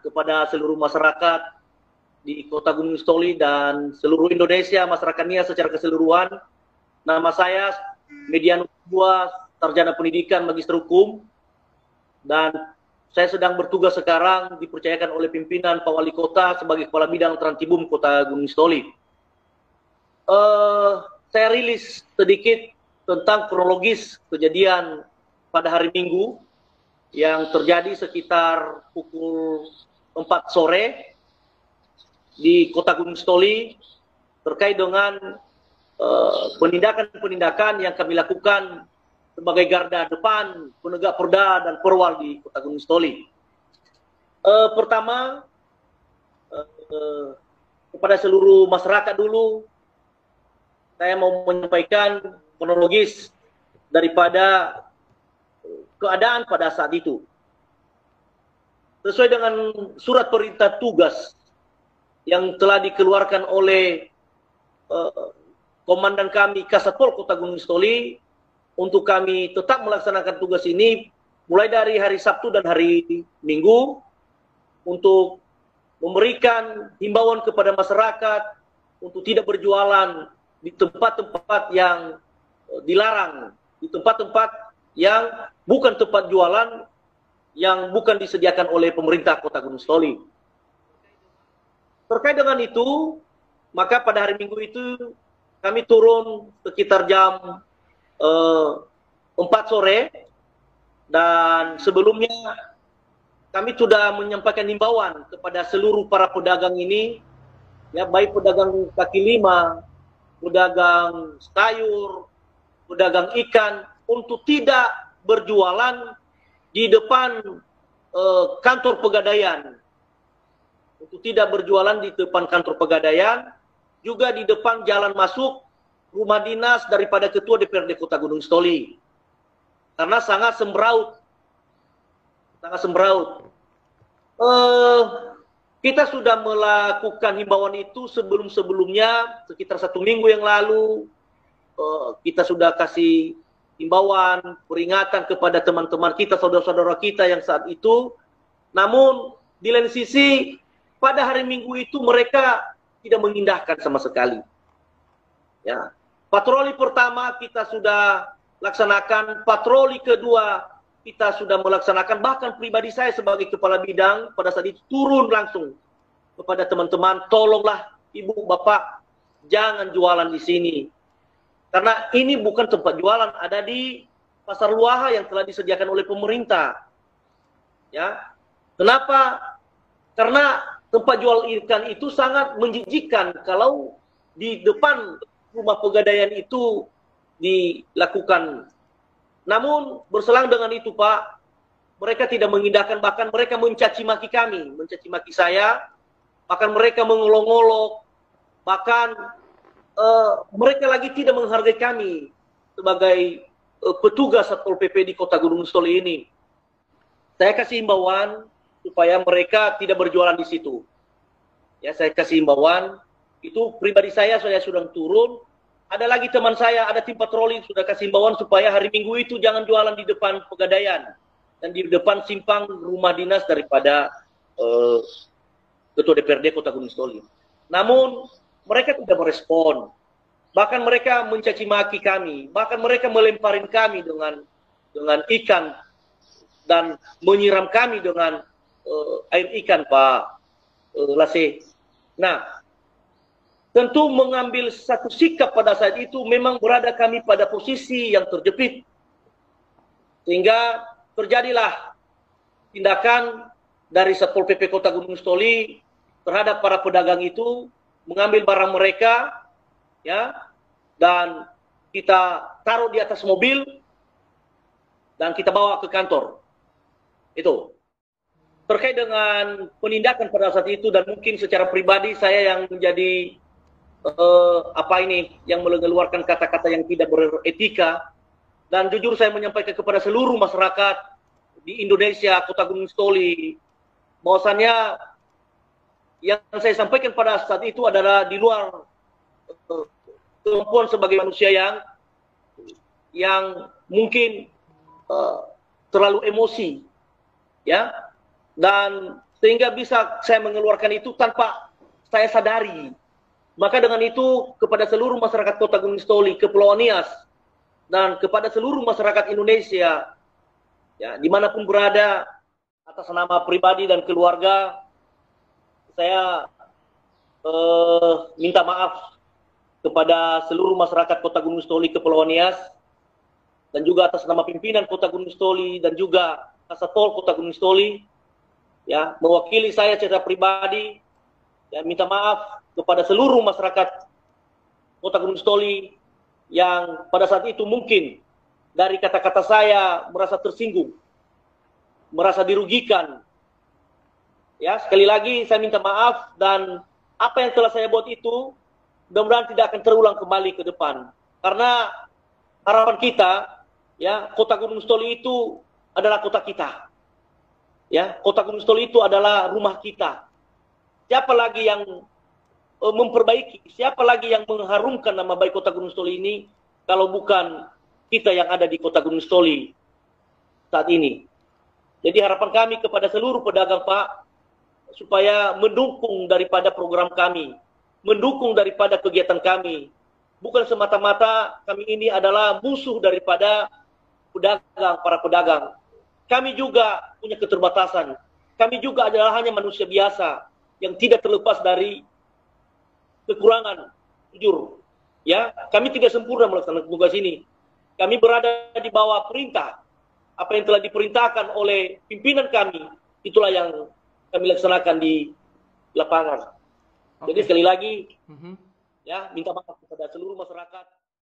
kepada seluruh masyarakat di Kota Gunung Stoli dan seluruh Indonesia, masyarakatnya secara keseluruhan. Nama saya Medianus II, Sarjana Pendidikan, Magister Hukum, dan saya sedang bertugas sekarang dipercayakan oleh pimpinan Pak Wali Kota sebagai Kepala Bidang Trantibum Kota Gunung Stoli. Saya rilis sedikit tentang kronologis kejadian pada hari Minggu yang terjadi sekitar pukul 4 sore di Kota Gunung Stoli terkait dengan penindakan-penindakan yang kami lakukan sebagai garda depan penegak perda dan perwal di Kota Gunung Stoli. Pertama, kepada seluruh masyarakat dulu, saya mau menyampaikan kronologis daripada keadaan pada saat itu. Sesuai dengan surat perintah tugas yang telah dikeluarkan oleh komandan kami Kasatpol Kota Gunung Stoli untuk kami tetap melaksanakan tugas ini mulai dari hari Sabtu dan hari Minggu untuk memberikan himbauan kepada masyarakat untuk tidak berjualan di tempat-tempat yang dilarang, di tempat-tempat yang bukan tempat jualan, yang bukan disediakan oleh pemerintah Kota Gunung Stoli. Terkait dengan itu, maka pada hari Minggu itu kami turun sekitar jam 4 sore, dan sebelumnya kami sudah menyampaikan himbauan kepada seluruh para pedagang ini, ya, baik pedagang kaki lima, pedagang sayur, pedagang ikan, untuk tidak berjualan di depan kantor Pegadaian, untuk tidak berjualan di depan kantor Pegadaian, juga di depan jalan masuk rumah dinas daripada Ketua DPRD Kota Gunung Stoli, karena sangat sembraut, kita sudah melakukan himbauan itu sebelum-sebelumnya, sekitar 1 minggu yang lalu. Kita sudah kasih himbauan, peringatan kepada teman-teman kita, saudara-saudara kita yang saat itu. Namun di lain sisi, pada hari Minggu itu mereka tidak mengindahkan sama sekali. Ya, patroli pertama kita sudah laksanakan, patroli kedua kita sudah melaksanakan, bahkan pribadi saya sebagai kepala bidang pada saat itu turun langsung kepada teman-teman, tolonglah ibu bapak jangan jualan di sini, karena ini bukan tempat jualan, ada di pasar Luaha yang telah disediakan oleh pemerintah. Ya, kenapa? Karena tempat jual ikan itu sangat menjijikkan kalau di depan rumah Pegadaian itu dilakukan. Namun berselang dengan itu Pak, mereka tidak mengindahkan, bahkan mereka mencaci maki kami, mencaci maki saya, bahkan mereka mengolok-olok, bahkan mereka lagi tidak menghargai kami sebagai petugas Satpol PP di Kota Gunung Stoli ini. Saya kasih himbauan supaya mereka tidak berjualan di situ. Ya, saya kasih himbauan, itu pribadi saya sudah turun. Ada lagi teman saya, ada tim patroli, sudah kasih himbauan supaya hari Minggu itu jangan jualan di depan Pegadaian dan di depan simpang rumah dinas daripada Ketua DPRD Kota Gunung Stoli. Namun mereka tidak merespon, bahkan mereka mencaci maki kami, bahkan mereka melemparin kami dengan ikan dan menyiram kami dengan air ikan, Pak Lase. Nah, tentu mengambil satu sikap pada saat itu memang berada kami pada posisi yang terjepit, sehingga terjadilah tindakan dari Satpol PP Kota Gunung Stoli terhadap para pedagang itu, mengambil barang mereka, ya, dan kita taruh di atas mobil dan kita bawa ke kantor. Itu terkait dengan penindakan pada saat itu, dan mungkin secara pribadi saya yang menjadi yang mengeluarkan kata-kata yang tidak beretika, dan jujur saya menyampaikan kepada seluruh masyarakat di Indonesia, Kota Gunung Stoli, bahwasannya yang saya sampaikan pada saat itu adalah di luar kemampuan sebagai manusia yang mungkin terlalu emosi, ya. Dan sehingga bisa saya mengeluarkan itu tanpa saya sadari. Maka dengan itu kepada seluruh masyarakat Kota Gunung Sitoli, Kepulauan Nias, dan kepada seluruh masyarakat Indonesia, ya dimanapun berada, atas nama pribadi dan keluarga, saya minta maaf kepada seluruh masyarakat Kota Gunung Sitoli, Kepulauan Nias, dan juga atas nama pimpinan Kota Gunung Sitoli dan juga Kasatol Kota Gunung Sitoli, ya mewakili saya secara pribadi, ya minta maaf kepada seluruh masyarakat Kota Gunung Sitoli yang pada saat itu mungkin dari kata-kata saya merasa tersinggung, merasa dirugikan. Ya, sekali lagi saya minta maaf, dan apa yang telah saya buat itu mudah-mudahan tidak akan terulang kembali ke depan. Karena harapan kita, ya, Kota Gunung Sitoli itu adalah kota kita. Ya, Kota Gunung Sitoli itu adalah rumah kita. Siapa lagi yang memperbaiki, siapa lagi yang mengharumkan nama baik Kota Gunung Sitoli ini kalau bukan kita yang ada di Kota Gunung Sitoli saat ini. Jadi harapan kami kepada seluruh pedagang, Pak, supaya mendukung daripada program kami, mendukung daripada kegiatan kami. Bukan semata-mata kami ini adalah musuh daripada pedagang, para pedagang. Kami juga punya keterbatasan. Kami juga adalah hanya manusia biasa yang tidak terlepas dari kekurangan, jujur. Ya, kami tidak sempurna melaksanakan tugas ini. Kami berada di bawah perintah. Apa yang telah diperintahkan oleh pimpinan kami, itulah yang kami laksanakan di lapangan. Jadi sekali lagi, ya minta maaf kepada seluruh masyarakat.